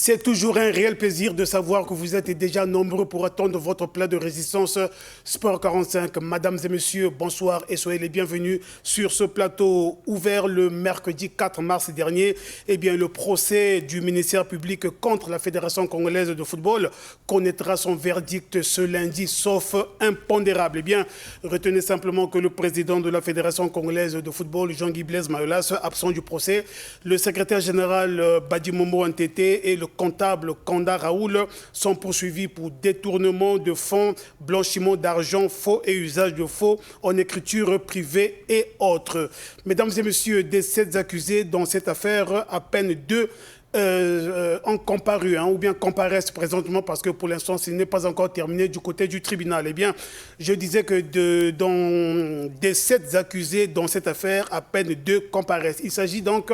C'est toujours un réel plaisir de savoir que vous êtes déjà nombreux pour attendre votre plat de résistance Sport 45. Mesdames et messieurs, bonsoir et soyez les bienvenus sur ce plateau ouvert le mercredi 4 mars dernier. Eh bien, le procès du ministère public contre la Fédération congolaise de football connaîtra son verdict ce lundi, sauf impondérable. Eh bien, retenez simplement que le président de la Fédération congolaise de football, Jean-Guy Blaise Mayolas, absent du procès, le secrétaire général Badimomo Ntete et le comptable Kanda Raoul sont poursuivis pour détournement de fonds, blanchiment d'argent, faux et usage de faux en écriture privée et autres. Mesdames et messieurs, des 7 accusés dans cette affaire, à peine 2 ont comparu, ou bien comparaissent présentement parce que pour l'instant, ce n'est pas encore terminé du côté du tribunal. Eh bien, je disais que dans des 7 accusés dans cette affaire, à peine 2 comparaissent. Il s'agit donc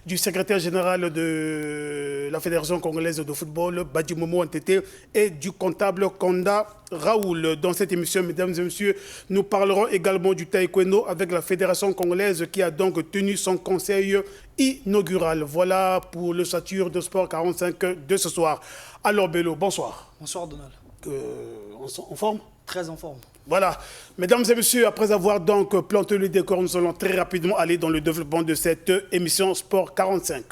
du secrétaire général de la Fédération congolaise de football, Badimomo Ntete, et du comptable Kanda Raoul. Dans cette émission, mesdames et messieurs, nous parlerons également du taekwondo avec la Fédération congolaise qui a donc tenu son conseil inaugural. Voilà pour le Sature de Sport 45 de ce soir. Alors Bello, bonsoir. Bonsoir Donald. En forme? Très en forme. Voilà. Mesdames et messieurs, après avoir donc planté le décor, nous allons très rapidement aller dans le développement de cette émission Sport 45.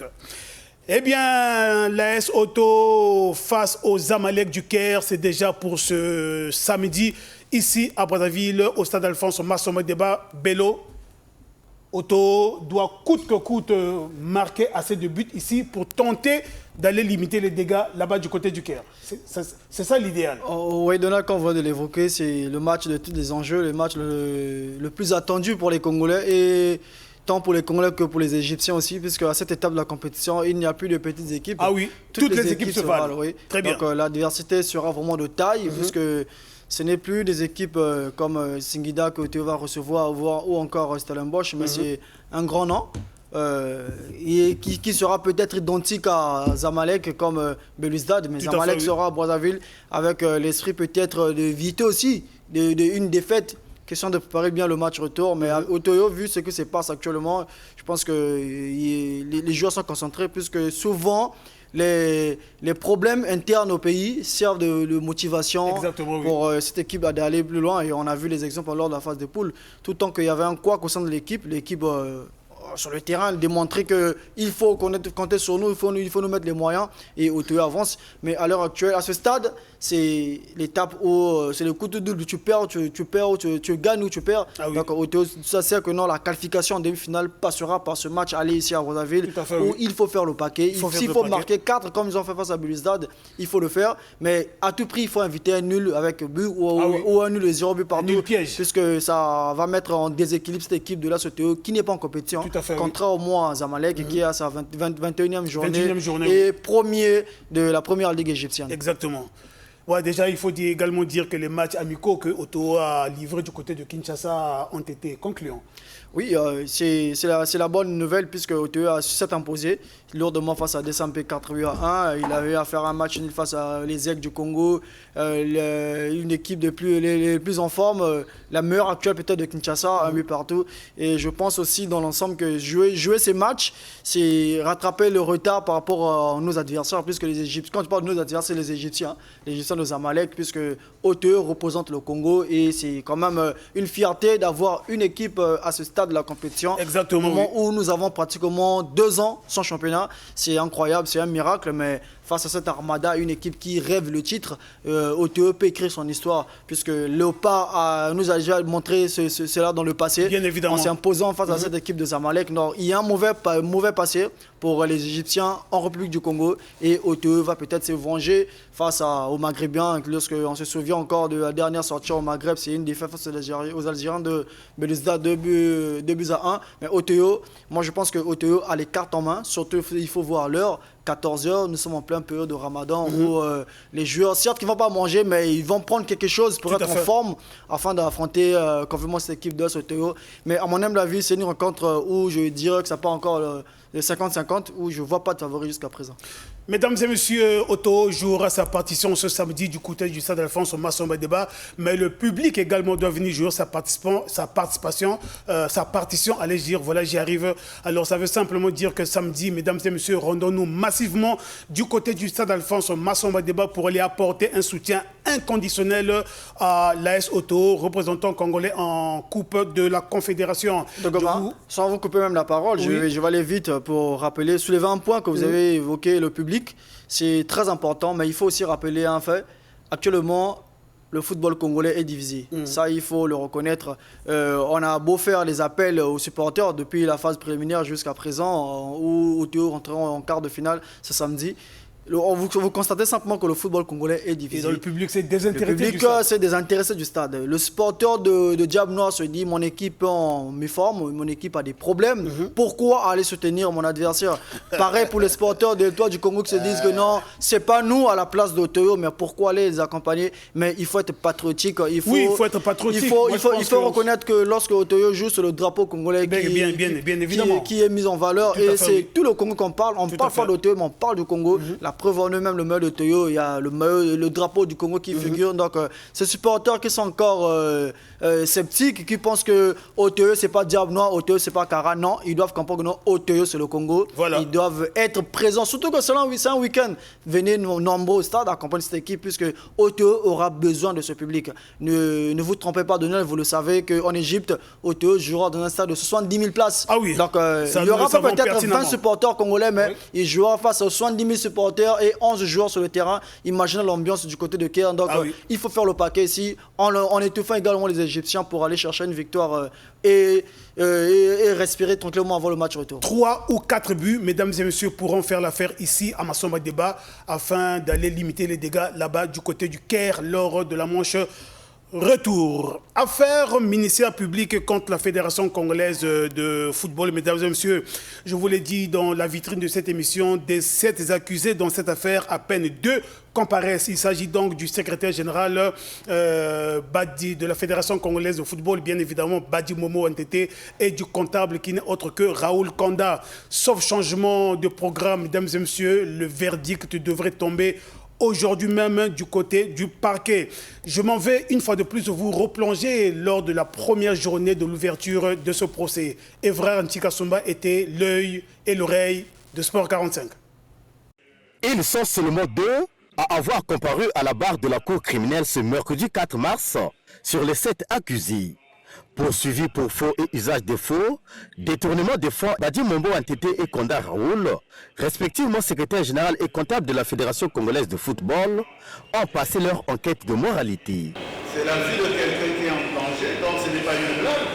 Eh bien, l'AS Auto face aux Zamalek du Caire, c'est déjà pour ce samedi, ici à Brazzaville, au stade Alphonse Massoma Débat. Bello, Auto doit coûte que coûte marquer assez de buts ici pour tenter d'aller limiter les dégâts là-bas du côté du Caire. C'est ça l'idéal. Oui, Donald, quand on vient de l'évoquer, c'est le match de tous les enjeux, le match le plus attendu pour les Congolais et tant pour les Congolais que pour les Égyptiens aussi, puisque à cette étape de la compétition, il n'y a plus de petites équipes. Ah oui, toutes les équipes se valent. Oui. Très bien. Donc la diversité sera vraiment de taille, puisque ce n'est plus des équipes comme Singida que tu vas recevoir ou encore Stellenbosch, mais c'est un grand nom et qui sera peut-être identique à Zamalek comme Belouizdad, mais Tout Zamalek fait, oui. sera à Brazzaville avec l'esprit peut-être de éviter aussi une défaite. Question de préparer bien le match retour, mais au Toyo, vu ce que se passe actuellement, je pense que les joueurs sont concentrés puisque souvent les problèmes internes au pays servent de motivation pour cette équipe d'aller plus loin. Et on a vu les exemples lors de la phase de poule. Tout le temps qu'il y avait un couac au sein de l'équipe sur le terrain, démontrer qu'il faut compter sur nous, il faut nous mettre les moyens et Otoyo avance. Mais à l'heure actuelle, à ce stade, c'est l'étape où c'est le coup de double, tu perds, tu gagnes ou tu perds. Ah oui. Donc Otoyo, ça sert que non, la qualification en demi-finale passera par ce match aller ici à Brazzaville où il faut faire le paquet. S'il faut marquer 4 comme ils ont fait face à Belouizdad, il faut le faire. Mais à tout prix, il faut éviter un nul avec but ou un nul et 0 but partout. Puisque ça va mettre en déséquilibre cette équipe de la Sotéo qui n'est pas en compétition. Contrairement à Zamalek qui est à sa 21e journée et premier de la première ligue égyptienne. Exactement. Ouais, déjà, il faut également dire que les matchs amicaux que Auto a livrés du côté de Kinshasa ont été concluants. Oui, c'est la bonne nouvelle puisque Otoyo s'est imposé lourdement face à DSMP 4-1. Il avait à faire un match nul face à les Aigles du Congo, une équipe les plus en forme, la meilleure actuelle peut-être de Kinshasa, un but partout. Et je pense aussi dans l'ensemble que jouer ces matchs, c'est rattraper le retard par rapport à nos adversaires, puisque les Égyptiens, quand tu parles de nos adversaires, c'est les Égyptiens de Zamalek, puisque Otoyo représente le Congo et c'est quand même une fierté d'avoir une équipe à ce stade de la compétition. Exactement. Au moment où nous avons pratiquement 2 ans sans championnat, c'est incroyable, c'est un miracle, mais face à cette armada, une équipe qui rêve le titre, Otoyo peut écrire son histoire, puisque Léopard nous a déjà montré cela dans le passé. Bien évidemment. En s'imposant face à cette équipe de Zamalek. Non, il y a un mauvais passé pour les Égyptiens en République du Congo et Otoyo va peut-être se venger face aux Maghrébiens. Lorsqu'on se souvient encore de la dernière sortie au Maghreb, c'est une défaite face aux Algériens de Belouizdad, 2 buts à 1. Mais Otoyo, moi je pense que Otoyo a les cartes en main, surtout il faut voir l'heure. 14h, nous sommes en plein période de Ramadan où les joueurs, certes, ils ne vont pas manger, mais ils vont prendre quelque chose pour être en forme afin d'affronter convenablement cette équipe de Sotéo. Mais à mon humble avis, c'est une rencontre où je dirais que ça part encore de 50-50, où je ne vois pas de favori jusqu'à présent. Mesdames et messieurs, Otto jouera sa partition ce samedi du côté du stade Alphonse Massomba Débat, mais le public également doit venir jouer sa partition, allez dire, voilà, j'y arrive. Alors ça veut simplement dire que samedi, mesdames et messieurs, rendons-nous massivement du côté du stade Alphonse Massomba Débat pour aller apporter un soutien inconditionnel à l'AS Otto, représentant congolais en Coupe de la Confédération. Sans vous couper même la parole, oui. je vais aller vite pour rappeler, soulever un point que vous avez évoqué, le public. C'est très important, mais il faut aussi rappeler un fait. Actuellement, le football congolais est divisé. Ça, il faut le reconnaître. On a beau faire les appels aux supporters depuis la phase préliminaire jusqu'à présent, où Otto rentrera en quart de finale ce samedi. Vous constatez simplement que le football congolais est divisé. Et dans le public, c'est désintéressé du stade. Le public, c'est désintéressé du stade. Le supporter de Diable Noir se dit, mon équipe est en méforme, mon équipe a des problèmes. Pourquoi aller soutenir mon adversaire? Pareil pour les supporters de toi du Congo qui se disent que non, c'est pas nous à la place d'Otoyo, mais pourquoi aller les accompagner? Mais il faut être patriotique. Il faut être patriotique. Il faut reconnaître que lorsque Otoyo joue sur le drapeau congolais qui est mis en valeur, et c'est tout le Congo qu'on parle, on ne parle pas d'Otoyo, mais on parle du Congo. La preuve en eux-mêmes, le maillot de Toyo, il y a le drapeau du Congo qui figure. Donc, ces supporters qui sont encore sceptiques, qui pensent que Otoyo, c'est pas Diable Noir, Otoyo, c'est pas Kara. Non, ils doivent comprendre que non, Otoyo, c'est le Congo. Voilà. Ils doivent être présents. Surtout que c'est un week-end. Venez nombreux au stade accompagner cette équipe, puisque Otoyo aura besoin de ce public. Ne vous trompez pas de nous, vous le savez qu'en Égypte, Otoyo jouera dans un stade de 70 000 places. Ah oui. Donc, il y aura peut-être 20 supporters congolais, mais il jouera face aux 70 000 supporters et 11 joueurs sur le terrain. Imaginez l'ambiance du côté de Caire. Donc, il faut faire le paquet ici, en étouffant également les Égyptiens pour aller chercher une victoire et respirer tranquillement avant le match retour. 3 ou 4 buts, mesdames et messieurs, pourront faire l'affaire ici à Massomba Débat afin d'aller limiter les dégâts là-bas du côté du Caire lors de la manche retour. Affaire ministère public contre la Fédération congolaise de football. Mesdames et messieurs, je vous l'ai dit dans la vitrine de cette émission, des 7 accusés dans cette affaire, à peine 2 comparaissent. Il s'agit donc du secrétaire général Badi de la Fédération congolaise de football, bien évidemment Badi Momo NTT, et du comptable qui n'est autre que Raoul Kanda. Sauf changement de programme, mesdames et messieurs, le verdict devrait tomber aujourd'hui même du côté du parquet. Je m'en vais une fois de plus vous replonger lors de la première journée de l'ouverture de ce procès. Evra Antikasumba était l'œil et l'oreille de Sport 45. Ils sont seulement 2 à avoir comparu à la barre de la cour criminelle ce mercredi 4 mars sur les 7 accusés. Poursuivis pour faux et usage de faux, détournement de fonds, Badi Mombo NTT et Konda Raoul, respectivement secrétaire général et comptable de la Fédération congolaise de football, ont passé leur enquête de moralité. C'est la vie de quelqu'un qui est en danger, donc ce n'est pas une blague.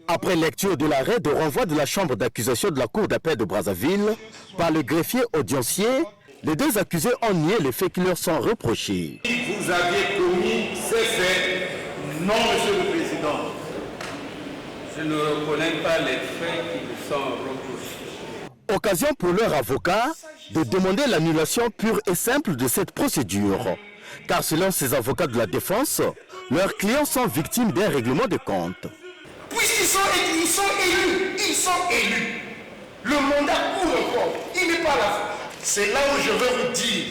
Après lecture de l'arrêt de renvoi de la chambre d'accusation de la Cour d'appel de Brazzaville par le greffier audiencier, les 2 accusés ont nié les faits qui leur sont reprochés. Vous aviez commis ces faits, non, monsieur le Président. Je ne reconnais pas les faits qui me sont reprochés. Occasion pour leur avocat de demander l'annulation pure et simple de cette procédure. Car selon ces avocats de la défense, leurs clients sont victimes d'un règlement de compte. Puisqu'ils sont élus, le mandat court encore, il n'est pas là. C'est là où je veux vous dire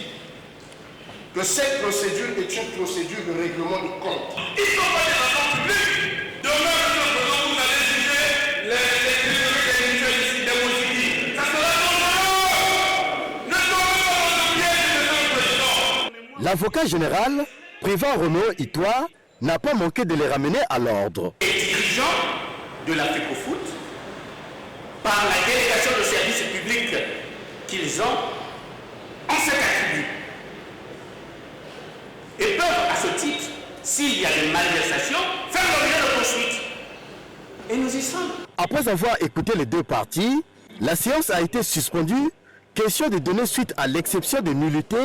que cette procédure est une procédure de règlement de compte. Ils ne sont pas des agents publics. Demain, vous allez juger les mutuelles ici, des Mosiki. Ça sera dangereux. Ne tombez pas dans le piège de ce président. L'avocat général, Prévan Renaud Itoa, n'a pas manqué de les ramener à l'ordre. Les dirigeants de la FECOFOOT, par la délégation de services publics qu'ils ont cet attribut. Et peuvent, à ce titre, s'il y a des malversations, faire l'objet de poursuites. Et nous y sommes. Après avoir écouté les 2 parties, la séance a été suspendue. Question de donner suite à l'exception de nullité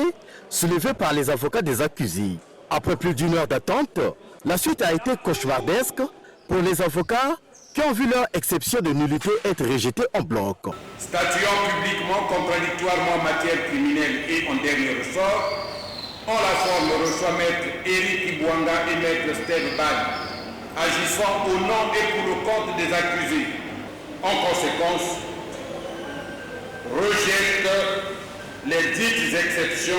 soulevée par les avocats des accusés. Après plus d'1 heure d'attente, la suite a été cauchemardesque pour les avocats qui ont vu leur exception de nullité être rejetée en bloc. Statuant publiquement contradictoirement en matière criminelle et en dernier ressort, en la forme reçoit maître Éric Ibouanga et maître Steve Bad, agissant au nom et pour le compte des accusés. En conséquence, rejette les dites exceptions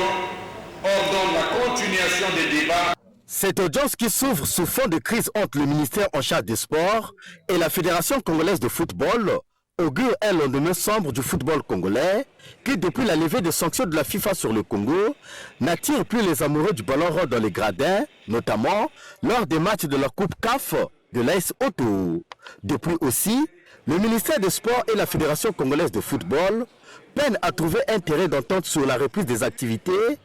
ordonnent la continuation des débats. Cette audience qui s'ouvre sous fond de crise entre le ministère en charge des sports et la Fédération congolaise de football augure un lendemain sombre du football congolais qui, depuis la levée des sanctions de la FIFA sur le Congo, n'attire plus les amoureux du ballon rond dans les gradins, notamment lors des matchs de la Coupe CAF de l'AS Auto. Depuis aussi, le ministère des Sports et la Fédération congolaise de football peinent à trouver un terrain d'entente sur la reprise des activités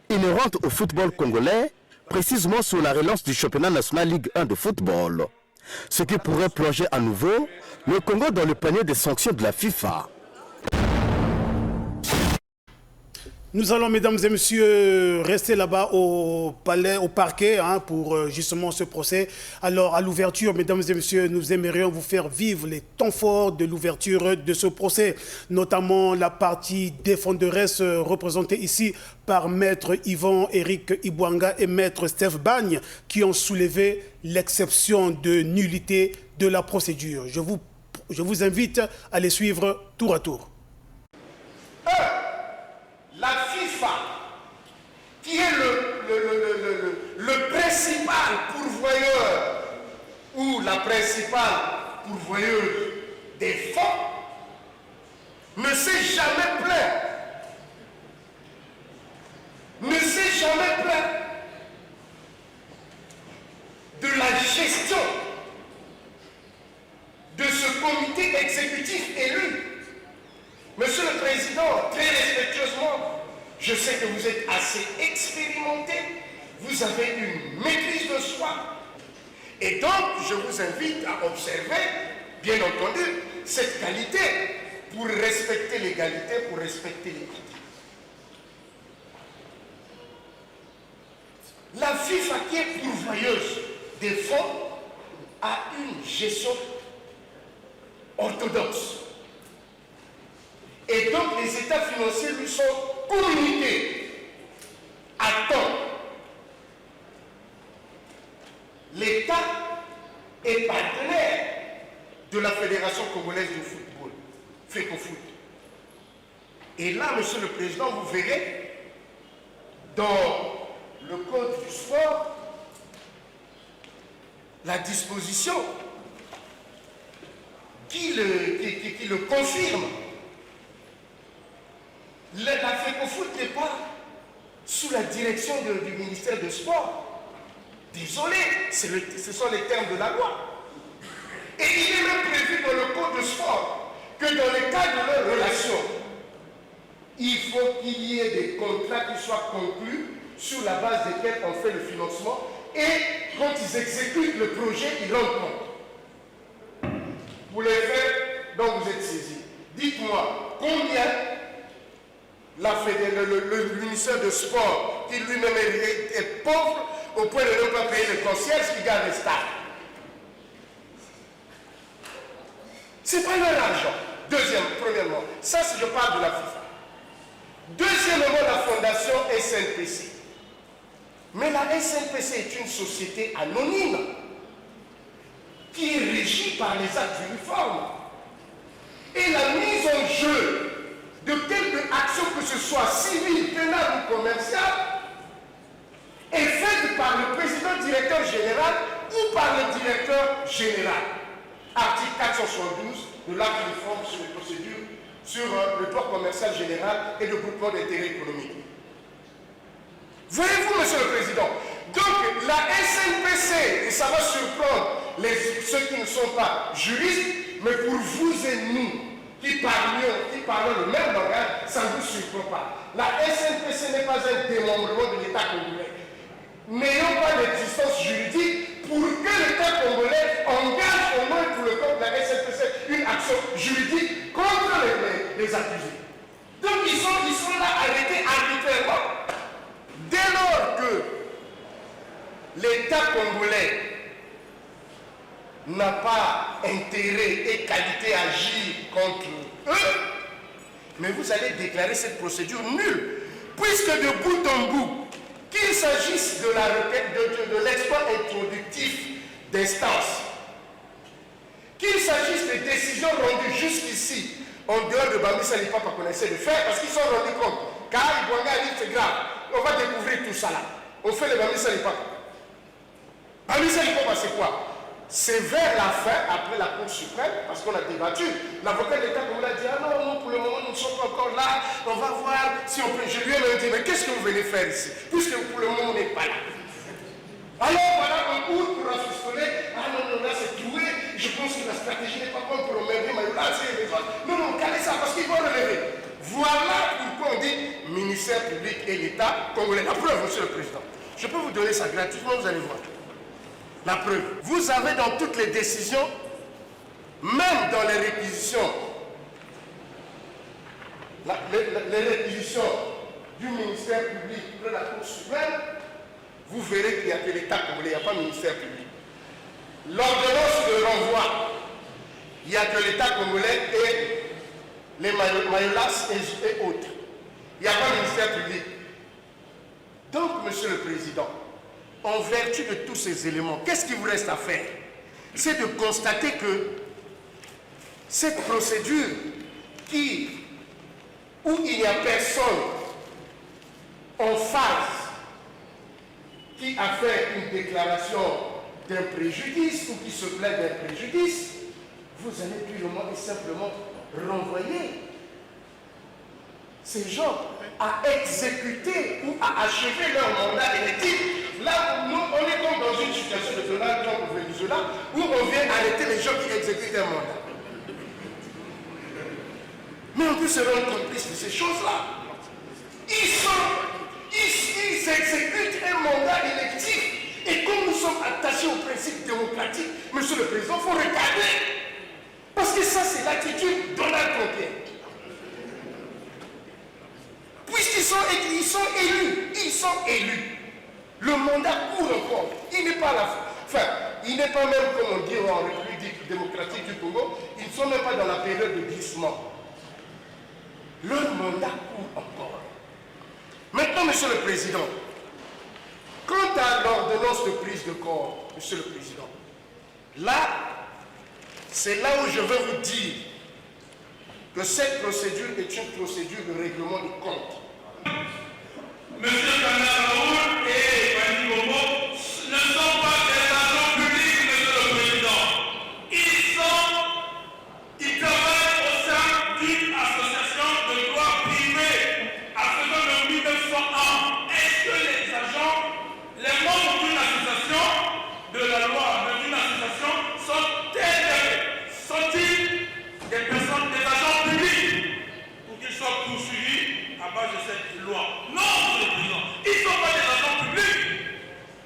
inhérentes au football congolais, précisément sur la relance du championnat national Ligue 1 de football. Ce qui pourrait plonger à nouveau le Congo dans le panier des sanctions de la FIFA. Nous allons, mesdames et messieurs, rester là-bas au palais, au parquet, pour justement ce procès. Alors, à l'ouverture, mesdames et messieurs, nous aimerions vous faire vivre les temps forts de l'ouverture de ce procès, notamment la partie défenderesse représentée ici par Maître Yvan Eric Ibouanga et Maître Steph Bagne, qui ont soulevé l'exception de nullité de la procédure. Je vous invite à les suivre tour à tour. La FIFA, qui est le principal pourvoyeur ou la principale pourvoyeuse des fonds, ne s'est jamais plaint. Ne s'est jamais plaint de la gestion de ce comité exécutif élu. Monsieur le Président, très respectueusement, je sais que vous êtes assez expérimenté, vous avez une maîtrise de soi. Et donc, je vous invite à observer, bien entendu, cette qualité pour respecter l'égalité, pour respecter l'équité. La FIFA, qui est pourvoyeuse des fonds, a une gestion orthodoxe. Et donc les états financiers lui sont communiqués à temps. L'État est partenaire de la Fédération congolaise de football, FECOFOOT. Et là, Monsieur le Président, vous verrez, dans le Code du sport, la disposition qui le confirme. La FECOFOOT n'est pas sous la direction du ministère des Sports. Désolé, ce sont les termes de la loi. Et il est même prévu dans le code de sport que dans le cas de leur relation, il faut qu'il y ait des contrats qui soient conclus sur la base desquels on fait le financement et quand ils exécutent le projet, ils rendent compte. Pour les faits dont vous êtes saisis, dites-moi combien le ministère de Sport, qui lui-même est pauvre au point de ne pas payer le concierge qui garde les stades. Ce n'est pas leur argent. Premièrement, ça je parle de la FIFA. Deuxièmement, la fondation SNPC. Mais la SNPC est une société anonyme qui est régie par les actes uniformes. Et la mise en jeu de quelque action que ce soit civile, pénale ou commerciale est faite par le président directeur général ou par le directeur général. Article 472 de l'acte uniforme sur les procédures sur le droit commercial général et le groupement d'intérêt économique. Voyez-vous, Monsieur le Président, donc la SNPC, et ça va surprendre ceux qui ne sont pas juristes, mais pour vous et nous, qui parlons le même langage, ça ne vous surprend pas. La SNPC n'est pas un démembrement de l'État congolais. N'ayons pas d'existence juridique pour que l'État congolais engage au moins pour le compte de la SNPC une action juridique contre les accusés. Donc ils sont là arrêtés arbitrairement. Dès lors que l'État congolais n'a pas intérêt et qualité à agir contre eux, mais vous allez déclarer cette procédure nulle, puisque de bout en bout, qu'il s'agisse de la requête de l'exploit introductif d'instance, qu'il s'agisse des décisions rendues jusqu'ici, en dehors de Bambi Salipa pas connaissait de faire, parce qu'ils sont rendus compte Car Ibouanga dit c'est grave. On va découvrir tout ça là. On fait les Bamissa Lipa. Bamissa Lipa, c'est quoi? C'est vers la fin, après la Cour suprême, parce qu'on a débattu. L'avocat de l'État, comme l'a dit, ah non, pour le moment, nous ne sommes pas encore là. On va voir si on peut. Je lui ai même dit, mais qu'est-ce que vous venez faire ici? Puisque pour le moment, on n'est pas là. Alors voilà, on court pour rafistoler. Ah non, non, là c'est troué. Je pense que la stratégie n'est pas bonne pour le Mervé Mayoula. Non, non, calez ça, parce qu'ils vont relever. Voilà pourquoi on dit ministère public et l'État congolais. La preuve, monsieur le Président. Je peux vous donner ça gratuitement, vous allez voir. La preuve. Vous avez dans toutes les décisions, même dans les réquisitions, les réquisitions du ministère public de la Cour suprême, vous verrez qu'il n'y a que l'État congolais, il n'y a pas le ministère public. L'ordonnance de renvoi, il n'y a que l'État congolais et les Mayolas et autres. Il n'y a pas le ministère public. Donc, monsieur le Président, en vertu de tous ces éléments, qu'est-ce qu'il vous reste à faire? C'est de constater que cette procédure où il n'y a personne en face qui a fait une déclaration d'un préjudice ou qui se plaint d'un préjudice, vous allez purement et simplement renvoyer ces gens à exécuter ou à achever leur mandat électif. Là, nous, on est comme dans une situation de Donald Trump au Venezuela où on vient arrêter les gens qui exécutent un mandat. Mais on peut se rendre complice de ces choses-là. Ils exécutent un mandat électif. Et comme nous sommes attachés aux principes démocratiques, monsieur le Président, il faut regarder. Parce que ça, c'est l'attitude Donald Trump. Puisqu'ils sont élus. Le mandat court encore. Il n'est pas à la fin. Enfin, il n'est pas même, comme on dit en République démocratique du Congo, ils ne sont même pas dans la période de glissement. Leur mandat court encore. Maintenant, monsieur le Président, quant à l'ordonnance de prise de corps, monsieur le Président, là, c'est là où je veux vous dire que cette procédure est une procédure de règlement des comptes. Monsieur Kanaraoul et Bandi Bobo ne sont pas des agents publics, monsieur le Président. Ils travaillent au sein d'une association de droit privé à faisant de 1901. Est-ce que les membres d'une association, de la loi d'une association, sont-ils des personnes, des agents publics pour qu'ils soient poursuivis à base de cette loi? Non, monsieur le Président. Ils ne sont pas des agents publics.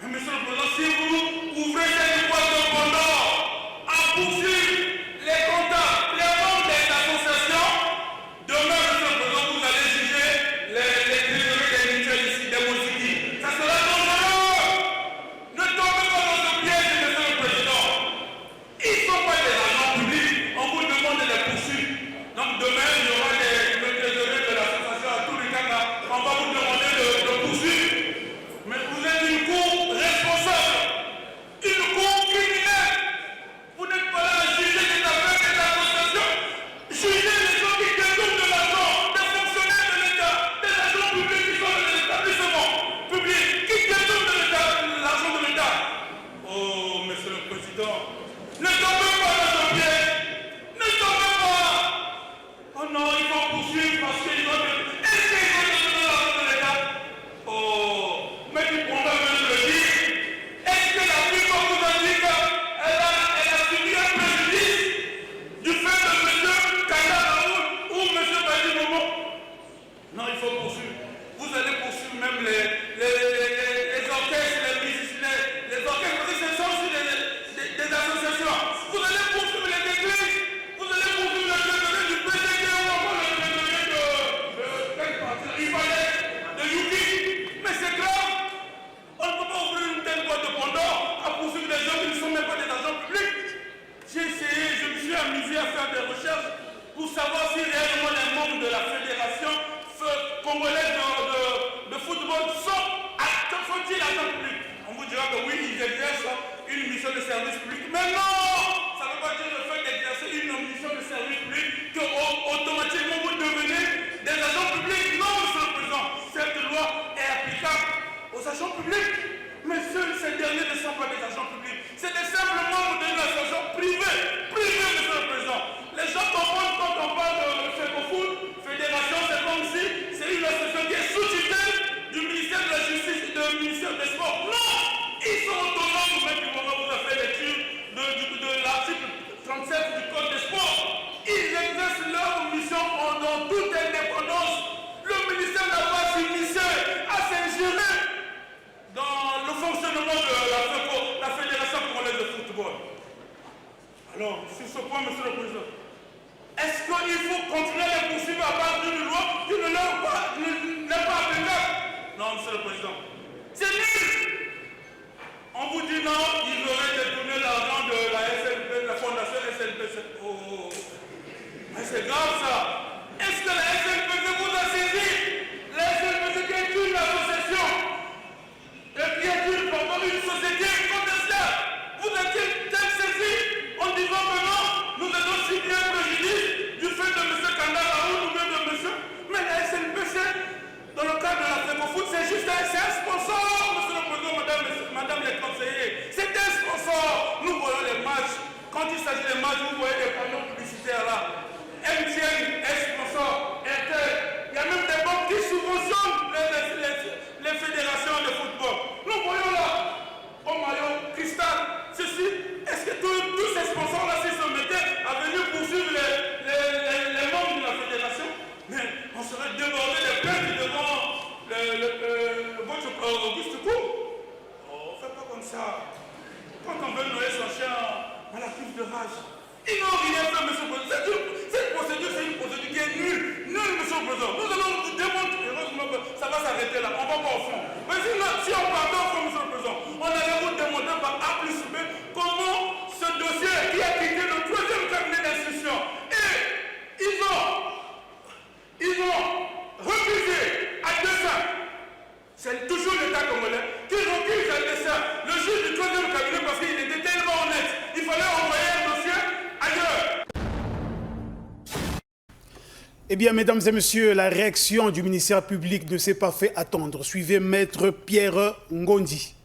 Mais monsieur le Président, si vous ouvrez cette boîte de Pandore à poursuivre les comptables, les membres des associations, demain, monsieur le Président, vous allez juger les trésoriers des mutuelles ici, des Mosiki. Ça sera dangereux. Ne tombez pas dans ce piège, monsieur le Président. Ils ne sont pas des agents publics. On vous demande de les poursuivre. Donc demain, il y aura le trésorier de l'association à tous les cas là. On va vous demander de poursuivre. Mais vous êtes une cour responsable, une cour criminelle. Vous n'êtes pas là à juger des affaires des associations. Jugez les gens qui détournent de l'argent, des fonctionnaires de l'État, des agents publics qui sont dans les établissements publics, qui détournent de l'argent de l'État. Oh, monsieur le Président, ne tombez pas dans ce piège. Ne tombez pas. Oh non, il faut poursuivre parce qu'ils ont... Est-ce qu'ils ont détourné l'argent de l'État? Oh, mais tu pourras me le dire. Est-ce que la plupart vous a dit qu'elle a subi un préjudice du fait de M. Kanaraoul ou M. Badi Bobo? Non, il faut poursuivre. Vous allez poursuivre même les orchestres, les musiciens, les orchestres, parce que ce sont aussi des associations. Vous allez poursuivre les églises. Vous allez poursuivre le trésorier du PDG ou encore le trésorier de quel parti? Il fallait de Yuki. Mais c'est grave. On ne peut pas ouvrir une telle boîte de Pandore à poursuivre des gens qui ne sont même pas des agents publics. J'ai essayé, je me suis amusé à faire des recherches pour savoir si réellement les membres de la fédération congolaise de football sont-ils agents publics. On vous dira que oui, ils exercent une mission de service public. Mais non, ça ne veut pas dire le fait d'exercer une mission de service public que automatiquement vous devenez des agents publics. Non, monsieur le Président. aux agents publics. Mais ces derniers ne sont pas des agents publics. C'est des simples membres d'une association privée. Privée, monsieur le Président. Les gens confondent quand on parle de FECOFOOT, Fédération, c'est comme si c'est une association qui est sous tutelle du ministère de la Justice et du ministère des Sports. Non! Ils sont autonomes, vous-même, du moment où vous avez fait lecture de l'article 37 du Code des Sports. Ils exercent leur mission dans toute indépendance. Le ministère n'a pas s'initié à s'ingérer dans le fonctionnement de la Fédération congolaise de football. Alors, sur ce point, monsieur le Président, est-ce qu'il faut continuer à les poursuivre à partir d'une loi qui n'est pas applicable? Non, monsieur le Président. C'est nul. On vous dit non, ils auraient détourné l'argent de la SLP, de la fondation SLPC. Oh. Mais c'est grave ça. Est-ce que la SLPC vous a saisi? La SLPC qui est une association et qui est une société commerciale. Vous êtes peut-être saisi en disant que non, nous avons subi un préjudice du fait de M. Kanda Raoult ou bien de M. Mais la SLPC, dans le cadre de la FECOFOOT, c'est juste un sponsor, monsieur le Président, madame les conseillers. C'est un sponsor. Nous voyons les matchs. Quand il s'agit des matchs, vous voyez des panneaux publicitaires là. MTN est sponsor. Il y a même des banques qui subventionnent les fédérations de football. Nous voyons là, au maillot, Cristal, ceci. Est-ce que tous ces sponsors-là, s'ils se mettaient à venir poursuivre les membres de la fédération, mais on serait débordé des plaintes devant votre Auguste Cour. On ne fait pas comme ça. Quand on veut noyer son chien à la cuve de rage, ils n'ont rien fait, monsieur le Président. Cette procédure, c'est une procédure qui est nulle. Nulle, monsieur le Président. Nous allons vous démontrer, heureusement que ça va s'arrêter là. On va pas au fond. Mais sinon, si on partait au fond, monsieur le Président, on allait vous démontrer par A plus B comment ce dossier qui a quitté le troisième cabinet d'instruction. Et ils ont refusé à dessein. C'est toujours l'État congolais qui refuse à dessein le juge du troisième cabinet parce qu'il était tellement honnête. Il fallait envoyer un dossier ailleurs. Eh bien, mesdames et messieurs, la réaction du ministère public ne s'est pas fait attendre. Suivez Maître Pierre Ngondi.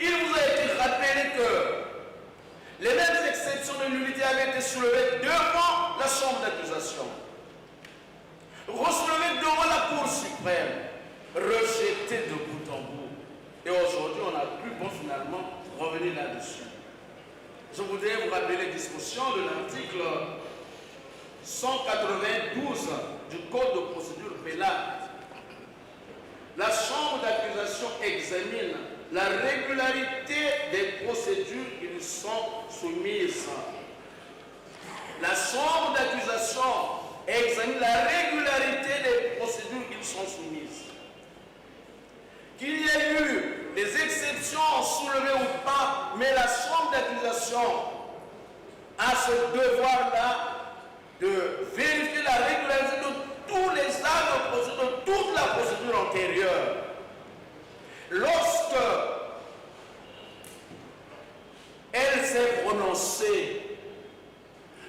Il vous a été rappelé que les mêmes exceptions de nullité avaient été soulevées devant la chambre d'accusation, resoulevées devant la Cour suprême, rejetées de bout en bout. Et aujourd'hui, on a pu finalement revenir là-dessus. Je voudrais vous rappeler les dispositions de l'article 192 du Code de procédure pénale. La chambre d'accusation examine la régularité des procédures qui lui sont soumises. La chambre d'accusation examine la régularité des procédures qui lui sont soumises. Qu'il y ait eu des exceptions soulevées ou pas, mais la chambre d'accusation a ce devoir-là de vérifier la régularité de tous les actes de procédure, de toute la procédure antérieure. Lorsque elle s'est prononcée,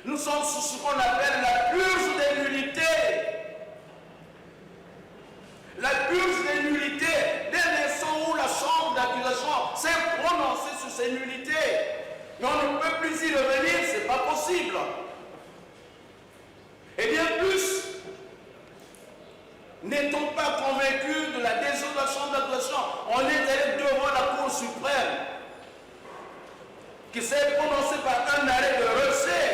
nous sommes sur ce qu'on appelle la purge des nullités. La purge des nullités, dès l'instant où la chambre d'accusation s'est prononcée sur ces nullités, mais on ne peut plus y revenir, ce n'est pas possible. Et bien plus, n'étant pas convaincus de la décision de la chambre d'accusation, on est allé devant la Cour suprême, qui s'est prononcée par un arrêt de rejet.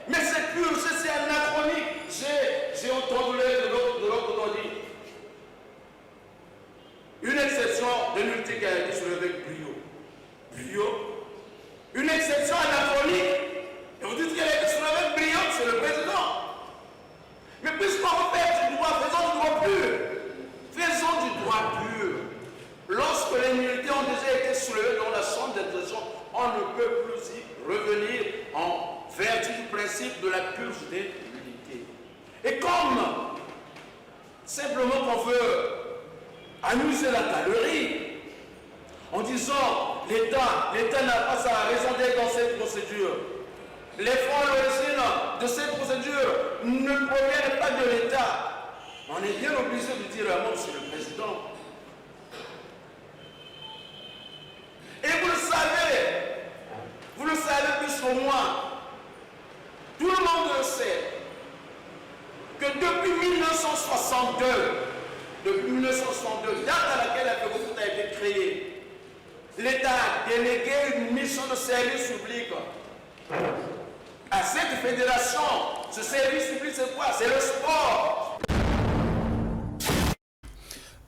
Mais c'est pur, c'est anachronique. J'ai entendu de l'autre côté. Une exception de nullité qui a été soulevée avec brio. Une exception anachronique. Et vous dites qu'elle a été soulevée avec brio, c'est le président. Mais puisqu'on fait du droit, faisons du droit pur. Faisons du droit pur. Lorsque les nullités ont déjà été soulevées dans la chambre d'accusation, on ne peut plus y revenir en vertu du principe de la purge des nullités. Et comme simplement qu'on veut amuser la galerie en disant l'État n'a pas sa raison d'être dans cette procédure. Les fonds à l'origine de cette procédure ne proviennent pas de l'État. On est bien obligé de dire à moi, Monsieur le Président, de service public. À cette fédération, ce service public, c'est quoi? C'est le sport.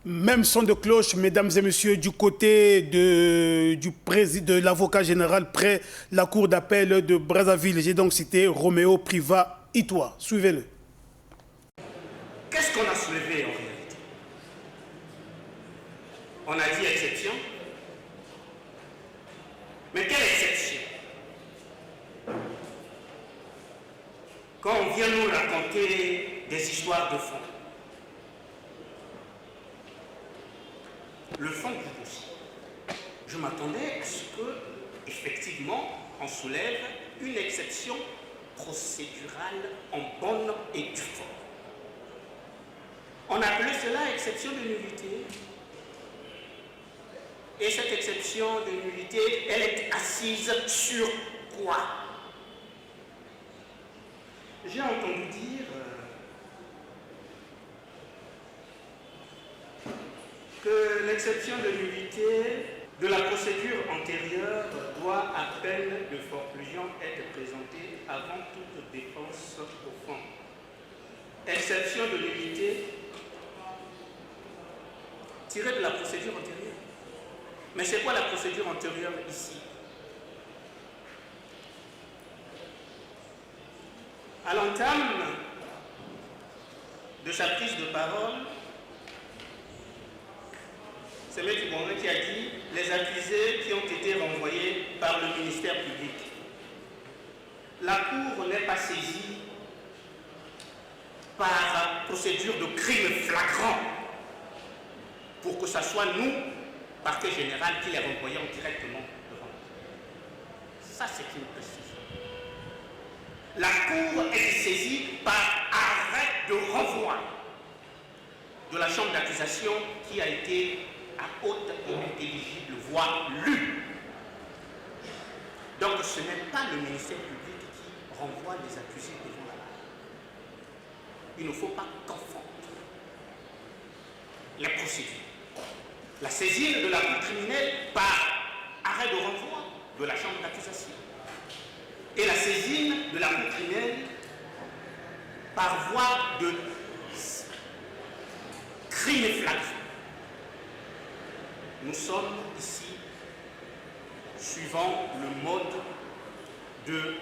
Même son de cloche, mesdames et messieurs, du côté de l'avocat général près la cour d'appel de Brazzaville. J'ai donc cité Roméo Priva Itoa. Suivez-le. Qu'est-ce qu'on a soulevé en réalité? On a dit exception. Mais quelle exception? Quand on vient nous raconter des histoires de fond, le fond du dossier, je m'attendais à ce que, effectivement, on soulève une exception procédurale en bonne et due forme. On appelait cela exception de nullité. Et cette exception de nullité, elle est assise sur quoi? J'ai entendu dire que l'exception de nullité de la procédure antérieure doit à peine de forclusion être présentée avant toute défense au fond. Exception de nullité tirée de la procédure antérieure. Mais c'est quoi la procédure antérieure ici? À l'entame de sa prise de parole, c'est M. Bonnet qui a dit les accusés qui ont été renvoyés par le ministère public. La Cour n'est pas saisie par procédure de crime flagrant pour que ce soit nous, parquet général, qui les renvoyons directement devant nous. Ça, c'est une précision. La Cour est saisie par arrêt de renvoi de la chambre d'accusation qui a été à haute et intelligible voix lue. Donc ce n'est pas le ministère public qui renvoie les accusés devant la barre. Il ne faut pas confondre les procédures. La saisine de la cour criminelle par arrêt de renvoi de la chambre d'accusation et la saisine de la cour criminelle par voie de crime flagrant. Nous sommes ici suivant le mode de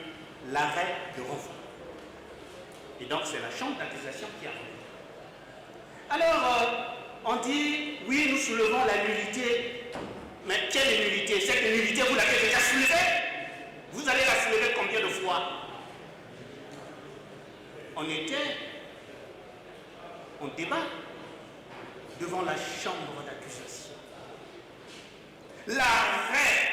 l'arrêt de renvoi. Et donc c'est la chambre d'accusation qui a renvoyé. Alors, on dit, oui, nous soulevons la nullité. Mais quelle nullité? Cette nullité, vous l'avez déjà soulevée? Vous allez la soulever combien de fois? On était en débat devant la chambre d'accusation. L'arrêt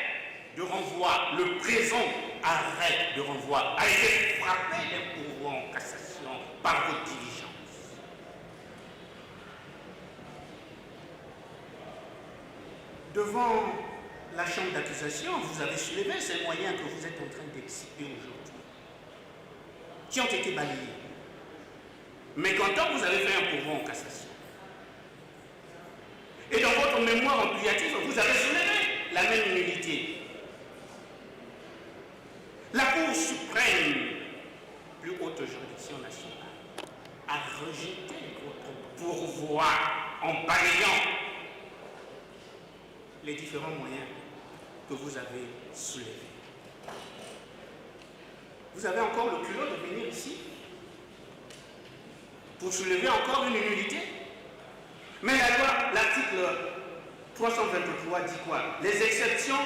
de renvoi, le présent arrêt de renvoi, a été frappé des pourvois en cassation par votre diligence. Devant la chambre d'accusation, vous avez soulevé ces moyens que vous êtes en train d'exhiber aujourd'hui, qui ont été balayés. Mais quand vous avez fait un pourvoi en cassation, et dans votre mémoire ampliative, vous avez soulevé la même nullité. La Cour suprême, plus haute juridiction nationale, a rejeté votre pourvoi en balayant les différents moyens que vous avez soulevés. Vous avez encore le culot de venir ici pour soulever encore une nullité. Mais la loi, l'article 323 dit quoi? Les exceptions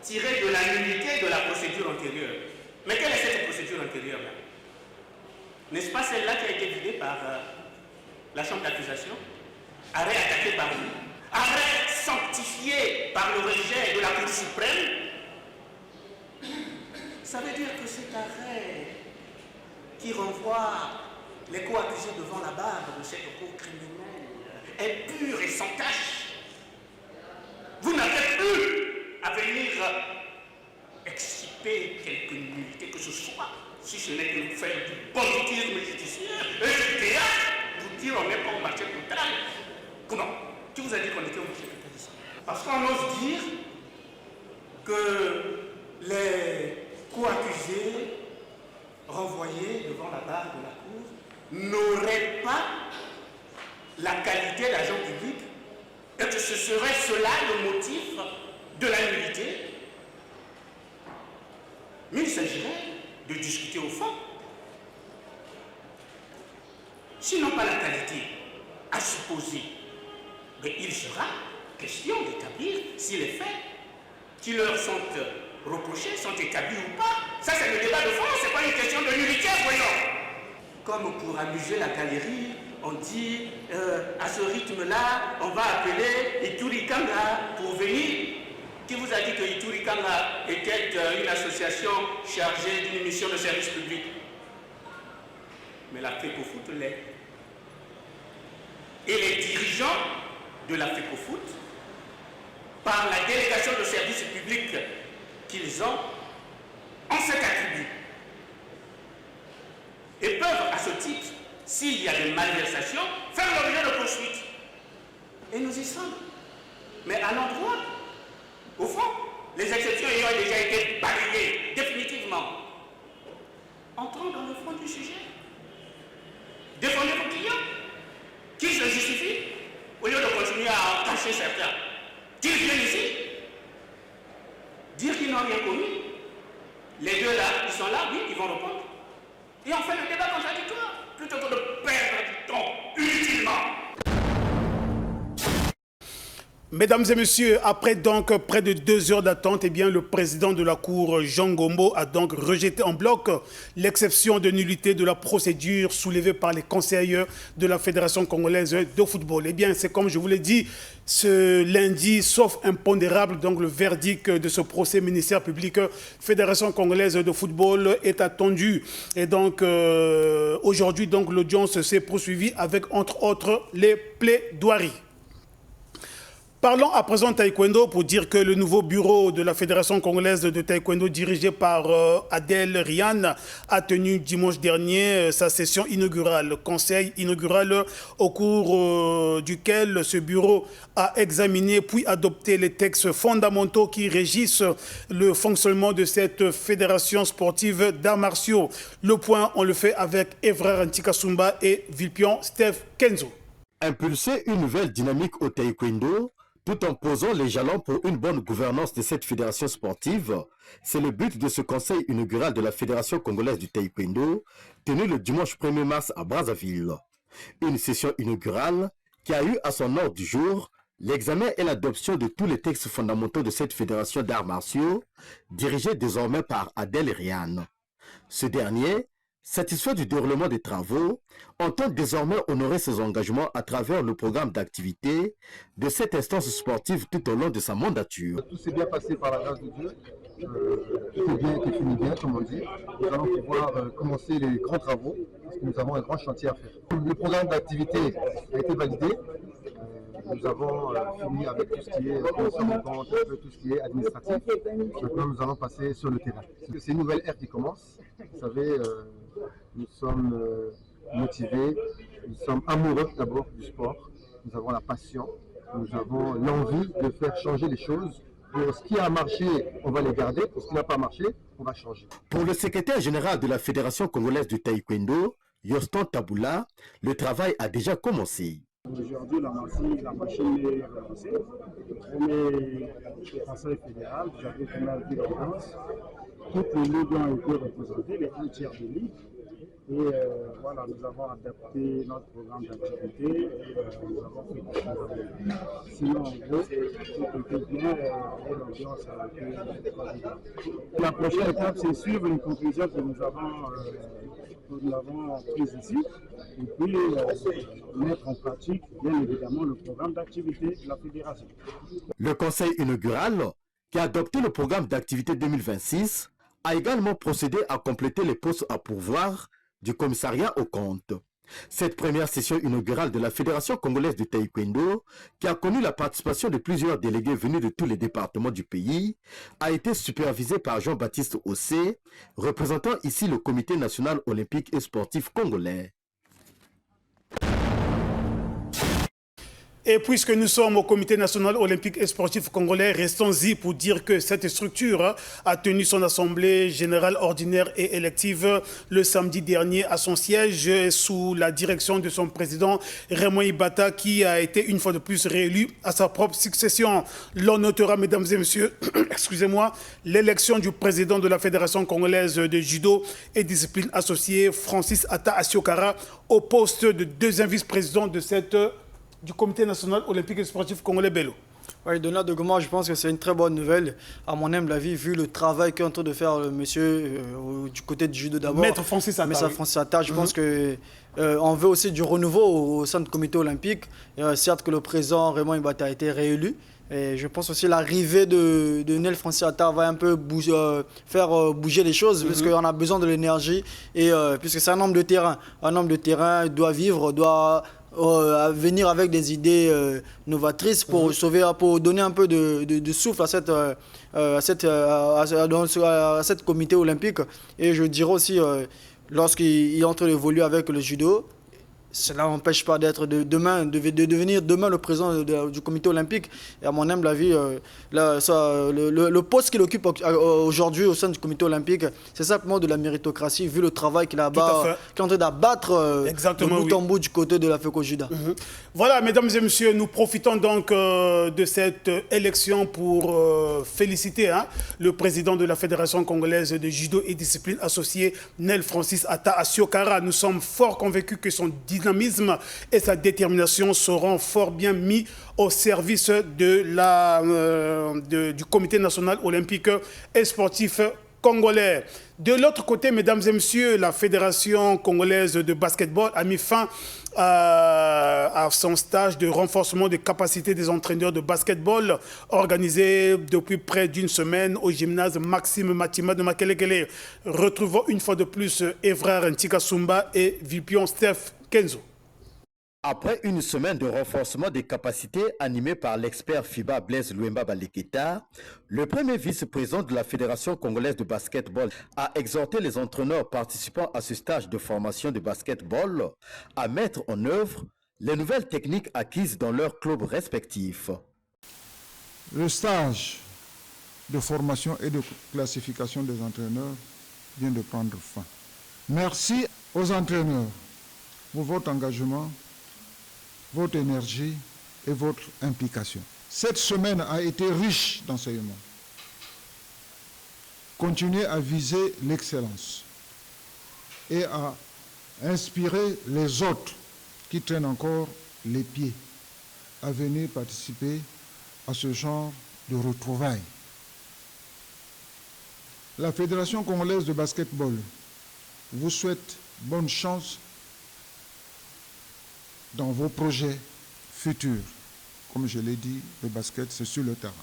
tirées de la nullité de la procédure antérieure. Mais quelle est cette procédure antérieure-là? N'est-ce pas celle-là qui a été vidée par la chambre d'accusation? Arrêt attaqué par vous? Arrêt sanctifié par le rejet de la Cour suprême? Ça veut dire que cet arrêt qui renvoie les co-accusés devant la barre de cette cour criminelle est pur et sans tache. Vous n'avez plus à venir exciper quelque nullité que ce soit, si ce n'est que faire du banditisme judiciaire et du théâtre, vous dire on n'est pas au marché total. Comment? Qui vous a dit qu'on était au marché total ici? Parce qu'on ose dire que les co-accusés renvoyés devant la barre de la cour n'auraient pas la qualité d'agent public et que ce serait cela le motif de la nullité. Mais il s'agirait de discuter au fond. S'ils n'ont pas la qualité à supposer, mais il sera question d'établir si les faits qui leur sont reprochés sont établis ou pas. Ça, c'est le débat de fond, c'est pas une question de nullité, voyons. Comme pour amuser la galerie, on dit à ce rythme-là, on va appeler Ituri Kanga pour venir. Qui vous a dit que Ituri Kanga était une association chargée d'une mission de service public? Mais la FECOFOOT l'est. Et les dirigeants de la FECOFOOT, par la délégation de service public qu'ils ont cet attribut. Et peuvent, à ce titre, s'il y a des malversations, faire l'objet de poursuites. Et nous y sommes. Mais à l'endroit, au fond, les exceptions ayant déjà été balayées définitivement. Entrons dans le fond du sujet. Défendez vos clients. Qui se justifie au lieu de continuer à en cacher certains. Qu'ils viennent ici, dire qu'ils n'ont rien commis. Les deux là, ils sont là, oui, ils vont répondre. Et on fait le débat contradictoire, plutôt que de perdre du temps inutilement. Mesdames et messieurs, après donc près de 2 heures d'attente, eh bien, le président de la Cour, Jean Ngombo, a donc rejeté en bloc l'exception de nullité de la procédure soulevée par les conseillers de la Fédération congolaise de football. Eh bien, c'est comme je vous l'ai dit, ce lundi, sauf impondérable, donc le verdict de ce procès ministère public Fédération congolaise de football est attendu. Et donc, aujourd'hui, donc, l'audience s'est poursuivie avec, entre autres, les plaidoiries. Parlons à présent taekwondo pour dire que le nouveau bureau de la Fédération congolaise de taekwondo dirigé par Adel Rian a tenu dimanche dernier sa session inaugurale, le conseil inaugural au cours duquel ce bureau a examiné puis adopté les textes fondamentaux qui régissent le fonctionnement de cette fédération sportive d'arts martiaux. Le point, on le fait avec Evra Ntikasumba et Vilpion Steph Kenzo. Impulser une nouvelle dynamique au taekwondo, tout en posant les jalons pour une bonne gouvernance de cette fédération sportive, c'est le but de ce conseil inaugural de la Fédération congolaise du taekwondo, tenu le dimanche 1er mars à Brazzaville. Une session inaugurale qui a eu à son ordre du jour l'examen et l'adoption de tous les textes fondamentaux de cette fédération d'arts martiaux, dirigée désormais par Adel Rian. Ce dernier, satisfait du déroulement des travaux, entend désormais honorer ses engagements à travers le programme d'activité de cette instance sportive tout au long de sa mandature. Tout s'est bien passé par la grâce de Dieu. Tout est bien, tout finit bien, comme on dit. Nous allons pouvoir commencer les grands travaux parce que nous avons un grand chantier à faire. Le programme d'activité a été validé. Nous avons fini avec tout ce qui est tout ce qui est administratif. Maintenant, nous allons passer sur le terrain. C'est une nouvelle ère qui commence. Vous savez, nous sommes motivés, nous sommes amoureux d'abord du sport. Nous avons la passion, nous avons l'envie de faire changer les choses. Pour ce qui a marché, on va les garder. Pour ce qui n'a pas marché, on va changer. Pour le secrétaire général de la Fédération congolaise du taekwondo, Yoston Taboula, le travail a déjà commencé. Aujourd'hui, la machine est relancée. On est au Conseil fédéral, j'avais fait ma vie d'ordonnance. Toutes les ligues ont été représentées, les 1 tiers des ligues. Et voilà, nous avons adapté notre programme d'activité et nous avons fait des choses. Sinon, en gros, tout était bien et l'ambiance a été conviviale. La prochaine étape, c'est suivre une conclusion que nous avons prise ici et puis mettre en pratique, bien évidemment, le programme d'activité de la fédération. Le conseil inaugural, qui a adopté le programme d'activité 2026, a également procédé à compléter les postes à pourvoir du commissariat aux comptes. Cette première session inaugurale de la Fédération congolaise de taekwondo, qui a connu la participation de plusieurs délégués venus de tous les départements du pays, a été supervisée par Jean-Baptiste Ossé, représentant ici le Comité national olympique et sportif congolais. Et puisque nous sommes au Comité national olympique et sportif congolais, restons-y pour dire que cette structure a tenu son assemblée générale ordinaire et élective le samedi dernier à son siège sous la direction de son président Raymond Ibata, qui a été une fois de plus réélu à sa propre succession. L'on notera, mesdames et messieurs, excusez-moi, l'élection du président de la Fédération congolaise de judo et discipline associée, Francis Ata Asiokara, au poste de deuxième vice-président de du Comité national olympique et sportif congolais Bello. Oui, Donald de Goma, je pense que c'est une très bonne nouvelle, à mon humble avis, vu le travail qu'est en train de faire le monsieur du côté du judo d'abord. Maître Francis Ata. Maître Francis Ata, je pense que on veut aussi du renouveau au sein du comité olympique. Certes que le président Raymond Ibata a été réélu. Et je pense aussi l'arrivée de Nel Francis Ata va un peu faire bouger les choses, parce qu'on a besoin de l'énergie, et puisque c'est un homme de terrain. Un homme de terrain doit vivre, doit venir avec des idées novatrices pour pour donner un peu de souffle à cette comité olympique. Et je dirais aussi, lorsqu'il est en train d'évoluer avec le judo, cela n'empêche pas d'être de devenir demain le président du comité olympique. Et à mon humble avis, le poste qu'il occupe aujourd'hui au sein du comité olympique, c'est simplement de la méritocratie, vu le travail qu'il est en train d'abattre de bout en bout du côté de la FECOJUDA. Voilà, mesdames et messieurs, nous profitons donc de cette élection pour féliciter le président de la Fédération congolaise de judo et discipline associée, Nel Francis Ata Asiokara. Nous sommes fort convaincus que son dynamisme et sa détermination seront fort bien mis au service du Comité national olympique et sportif congolais. De l'autre côté, mesdames et messieurs, la Fédération congolaise de basketball a mis fin à son stage de renforcement des capacités des entraîneurs de basketball organisé depuis près d'une semaine au gymnase Maxime Matima de Makelekele. Retrouvons une fois de plus Evrar Ntikasumba et Vipion Steph Kenzo. Après une semaine de renforcement des capacités animée par l'expert FIBA Blaise Louemba Baleketa, le premier vice-président de la Fédération congolaise de basketball a exhorté les entraîneurs participant à ce stage de formation de basketball à mettre en œuvre les nouvelles techniques acquises dans leurs clubs respectifs. Le stage de formation et de classification des entraîneurs vient de prendre fin. Merci aux entraîneurs pour votre engagement, votre énergie et votre implication. Cette semaine a été riche d'enseignements. Continuez à viser l'excellence et à inspirer les autres qui traînent encore les pieds à venir participer à ce genre de retrouvailles. La Fédération congolaise de basketball vous souhaite bonne chance dans vos projets futurs. Comme je l'ai dit, le basket, c'est sur le terrain.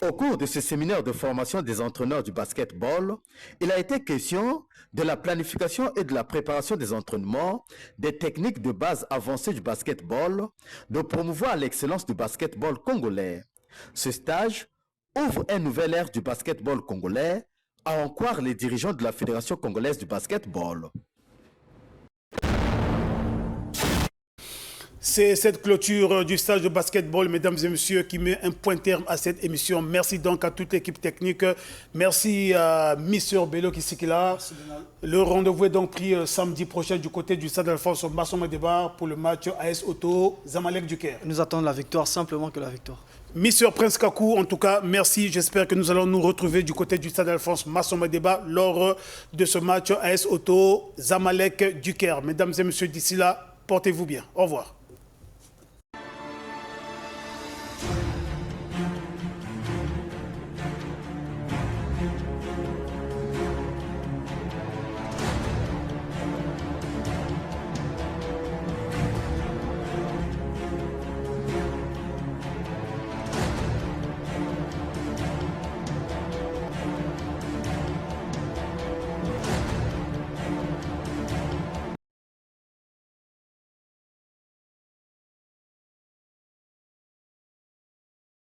Au cours de ce séminaire de formation des entraîneurs du basketball, il a été question de la planification et de la préparation des entraînements, des techniques de base avancées du basketball, de promouvoir l'excellence du basketball congolais. Ce stage ouvre un nouvel ère du basketball congolais, à en croire les dirigeants de la Fédération congolaise du basketball. C'est cette clôture du stage de basketball, mesdames et messieurs, qui met un point terme à cette émission. Merci donc à toute l'équipe technique. Merci à Monsieur Bello qui est là. Le rendez-vous est donc pris samedi prochain du côté du stade Alphonse Massoma Débat pour le match AS Auto Zamalek du Caire. Nous attendons la victoire, simplement que la victoire. Monsieur Prince Kakou, en tout cas, merci. J'espère que nous allons nous retrouver du côté du stade Alphonse Massoma Débat lors de ce match AS Auto Zamalek du Caire. Mesdames et messieurs, d'ici là, portez-vous bien. Au revoir.